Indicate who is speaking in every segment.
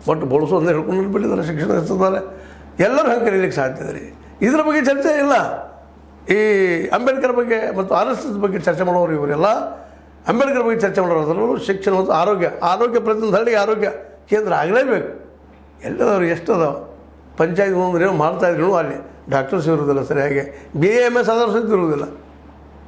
Speaker 1: ಒಟ್ಟು ಬಳಸೋದು ಹೇಳ್ಕೊಂಡು ಬಿಟ್ಟಿದ್ದಾರೆ ಶಿಕ್ಷಣ ಸಂಸ್ಥೆದ್ದಾರೆ ಎಲ್ಲರೂ ಹಂಗೆ ಕರೀಲಿಕ್ಕೆ ಸಾಧ್ಯ ಇದೆ ರೀ. ಇದ್ರ ಬಗ್ಗೆ ಚರ್ಚೆ ಇಲ್ಲ. ಈ ಅಂಬೇಡ್ಕರ್ ಬಗ್ಗೆ ಮತ್ತು RSS ಬಗ್ಗೆ ಚರ್ಚೆ ಮಾಡೋರು ಇವರೆಲ್ಲ ಅಂಬೇಡ್ಕರ್ ಬಗ್ಗೆ ಚರ್ಚೆ ಮಾಡೋರು ಶಿಕ್ಷಣ ಮತ್ತು ಆರೋಗ್ಯ ಪ್ರತಿಯೊಂದು ಹಳ್ಳಿಗೆ ಆರೋಗ್ಯ ಕೇಂದ್ರ ಆಗಲೇಬೇಕು. ಎಲ್ಲದವ್ರು ಎಷ್ಟು ಅದಾವೆ ಪಂಚಾಯತ್ ಒಂದು ಮಾಡ್ತಾಯಿದ್ರು ಅಲ್ಲಿ ಡಾಕ್ಟರ್ಸ್ ಇರೋದಿಲ್ಲ ಸರಿಯಾಗಿ, BAMS ಆದರೂ ಸಹಿತ ಇರುವುದಿಲ್ಲ.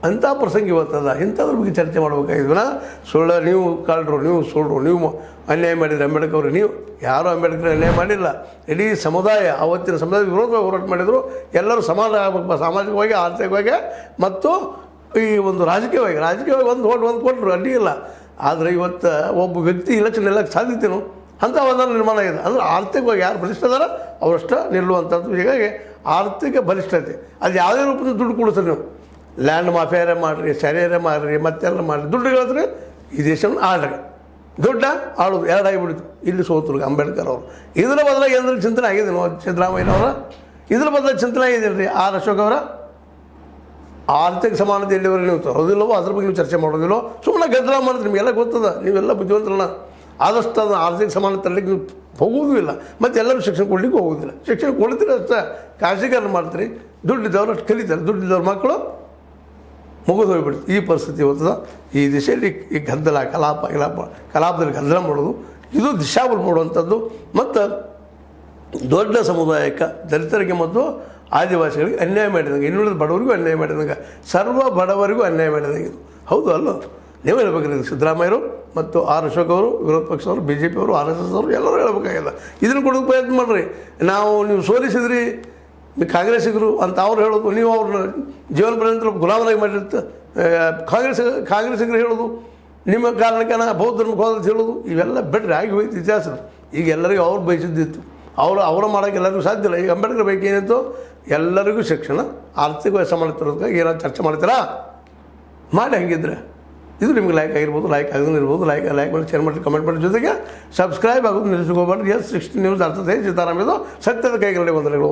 Speaker 1: ಅಂಥ ಪ್ರಸಂಗ ಇವತ್ತದ. ಇಂಥದ್ರ ಬಗ್ಗೆ ಚರ್ಚೆ ಮಾಡ್ಬೇಕಾಗಿದ್ವನ ಸುಳ್ಳು ನೀವು ಕಳ್ಳರು, ನೀವು ಸುಳ್ಳು, ನೀವು ಅನ್ಯಾಯ ಮಾಡಿದ್ರಿ ಅಂಬೇಡ್ಕರ್ ಅವರು. ನೀವು ಯಾರೂ ಅಂಬೇಡ್ಕರ್ ಅನ್ಯಾಯ ಮಾಡಿಲ್ಲ. ಇಡೀ ಸಮುದಾಯ ಆವತ್ತಿನ ಸಮುದಾಯದ ವಿರೋಧವಾಗಿ ಹೋರಾಟ ಮಾಡಿದರು. ಎಲ್ಲರೂ ಸಮಾನ ಆಗಬೇಕು, ಸಾಮಾಜಿಕವಾಗಿ, ಆರ್ಥಿಕವಾಗಿ ಮತ್ತು ಈ ಒಂದು ರಾಜಕೀಯವಾಗಿ ಒಂದು ಕೊಟ್ಟರು, ಅಡ್ಡಿ ಇಲ್ಲ. ಆದರೆ ಇವತ್ತು ಒಬ್ಬ ವ್ಯಕ್ತಿ ಇಲೆಕ್ಷನ್ ಎಲ್ಲಕ್ಕೆ ಸಾಧ್ಯತೆಯೂ ಅಂಥ ವಾತಾವರಣ ನಿರ್ಮಾಣ ಆಗಿದೆ. ಅಂದರೆ ಆರ್ಥಿಕವಾಗಿ ಯಾರು ಬಲಿಷ್ಠ ಅದಾರ ಅವರಷ್ಟು ನಿಲ್ಲುವಂಥದ್ದು. ಹೀಗಾಗಿ ಆರ್ಥಿಕ ಬಲಿಷ್ಠತೆ ಅದು ಯಾವುದೇ ರೂಪದಿಂದ ದುಡ್ಡು ಕೊಡ್ತಾರೆ. ನೀವು ಲ್ಯಾಂಡ್ ಮಾಫಿಯಾರೇ ಮಾಡಿರಿ, ಸರಿಯಾರೇ ಮಾಡಿರಿ, ಮತ್ತೆಲ್ಲ ಮಾಡಿರಿ, ದುಡ್ಡು ಹೇಳಿದ್ರೆ ಈ ದೇಶವನ್ನು ಆಳ್ರಿ. ದುಡ್ಡ ಆಳೋದು ಎರಡಾಗಿಬಿಡ್ತು. ಇಲ್ಲಿ ಸೋತರು ಅಂಬೇಡ್ಕರ್ ಅವರು. ಇದರ ಬದಲಾಗಿ ಏನಾದರೂ ಚಿಂತನೆ ಆಗಿದೆ ಸಿದ್ದರಾಮಯ್ಯನವರ, ಇದರ ಬದಲಾಗಿ ಚಿಂತನೆ ಆಗಿದೆ ರೀ ಅಶೋಕ್ ಅವರ. ಆರ್ಥಿಕ ಸಮಾನತೆ ಎಲ್ಲಿವರೆಗೆ ನೀವು ತರೋದಿಲ್ಲವೋ ಅದ್ರ ಬಗ್ಗೆ ನೀವು ಚರ್ಚೆ ಮಾಡೋದಿಲ್ಲೋ, ಸುಮ್ಮನೆ ಗದ್ದಲ ಮಾಡಿದ್ರೆ ನಿಮಗೆಲ್ಲ ಗೊತ್ತದ, ನೀವೆಲ್ಲ ಬುದ್ಧಿವಂತರಲ್ಲ. ಆದಷ್ಟು ಅದನ್ನು ಆರ್ಥಿಕ ಸಮಾನತೆ ತರಲಿಕ್ಕೆ ನೀವು ಹೋಗೋದೂ ಇಲ್ಲ, ಮತ್ತು ಎಲ್ಲರೂ ಶಿಕ್ಷಣ ಕೊಡಲಿಕ್ಕೆ ಹೋಗೋದಿಲ್ಲ. ಶಿಕ್ಷಣ ಕೊಡ್ತೀರಿ ಅಷ್ಟೇ, ಖಾಸಗೀಕರಣ ಮಾಡ್ತೀರಿ, ದುಡ್ಡಿದ್ದವ್ರು ಅಷ್ಟು ಕಲಿತಾರೆ, ದುಡ್ಡಿದ್ದವ್ರ ಮಕ್ಕಳು ಮುಗಿದು ಹೋಗ್ಬಿಡ್ತು. ಈ ಪರಿಸ್ಥಿತಿ ಇವತ್ತದ. ಈ ದಿಶೆಯಲ್ಲಿ ಈ ಗದ್ದಲ ಕಲಾಪದಲ್ಲಿ ಗದ್ದಲ ಮಾಡೋದು ಇದು ದಿಶಾಬಲ್ ಮಾಡುವಂಥದ್ದು. ಮತ್ತು ದೊಡ್ಡ ಸಮುದಾಯಕ್ಕೆ, ದಲಿತರಿಗೆ ಮತ್ತು ಆದಿವಾಸಿಗಳಿಗೆ ಅನ್ಯಾಯ ಮಾಡಿದಂಗೆ, ಇನ್ನುಳಿದ ಬಡವರಿಗೂ ಅನ್ಯಾಯ ಮಾಡಿದಂಗೆ, ಸರ್ವ ಬಡವರಿಗೂ ಅನ್ಯಾಯ ಮಾಡಿದಂಗೆ ಇದು. ಹೌದು ಅಲ್ಲೋ? ನೀವು ಹೇಳ್ಬೇಕಾಗಿರೋದು ಸಿದ್ದರಾಮಯ್ಯರು ಮತ್ತು ಅಶೋಕ್ ಅವರು, ವಿರೋಧ ಪಕ್ಷದವರು, BJP ಅವರು, RSS ಅವರು ಎಲ್ಲರೂ ಹೇಳ್ಬೇಕಾಗಿಲ್ಲ. ಇದನ್ನು ಕೊಡೋಕ್ಕೆ ಪ್ರಯತ್ನ ಮಾಡಿರಿ. ನೀವು ಸೋಲಿಸಿದ್ರಿ ಕಾಂಗ್ರೆಸ್ಸಿಗರು ಅಂತ ಅವ್ರು ಹೇಳೋದು, ನೀವು ಅವ್ರನ್ನ ಜೀವನ ಪರ್ಯಂತ ಗುಲಾಮರಾಗಿ ಮಾಡಿರುತ್ತೆ. ಕಾಂಗ್ರೆಸ್ಸಿಗರು ಹೇಳೋದು ನಿಮ್ಮ ಕಾರಣಕ್ಕೆ ಬೌದ್ಧ ಧರ್ಮಕ್ಕೆ ಹೋದಂತ ಹೇಳೋದು, ಇವೆಲ್ಲ ಬಿಟ್ಟರೆ ಆಗಿ ಹೋಯ್ತು ಇತಿಹಾಸ. ಈಗ ಎಲ್ಲರಿಗೂ ಅವ್ರು ಬಯಸಿದ್ದಿತ್ತು, ಅವ್ರು ಮಾಡೋಕ್ಕೆ ಎಲ್ಲರಿಗೂ ಸಾಧ್ಯ ಇಲ್ಲ. ಈಗ ಅಂಬೇಡ್ಕರ್ ಬಗ್ಗೆ ಏನಿತ್ತು, ಎಲ್ಲರಿಗೂ ಶಿಕ್ಷಣ, ಆರ್ಥಿಕವಾಗಿ ಸಮಾನತಿರೋದಕ್ಕಾಗಿ ಏನಾದ್ರು ಚರ್ಚೆ ಮಾಡ್ತೀರಾ ಮಾಡಿ. ಹಂಗಿದ್ರೆ ಇದು ನಿಮ್ಗೆ ಲೈಕ್ ಆಗಿರ್ಬೋದು, ಲೈಕ್ ಆಗದೇ ಇರ್ಬೋದು. ಲೈಕ್ ಮಾಡಿ, ಶೇರ್ ಮಾಡಿ, ಕಮೆಂಟ್ ಮಾಡಿ, ಜೊತೆಗೆ ಸಬ್ಸ್ಕ್ರೈಬ್ ಆಗೋದು ನಿಲ್ಲಿಸ್ಕೋಬಾರ್ದು. S60 ನ್ಯೂಸ್ ಅರ್ಥ ಸಹಿತ ಸೀತಾರಾಮ್ ಇದು ಸತ್ಯದ ಕೈಗರಡಿ ವಂದನೆಗಳು.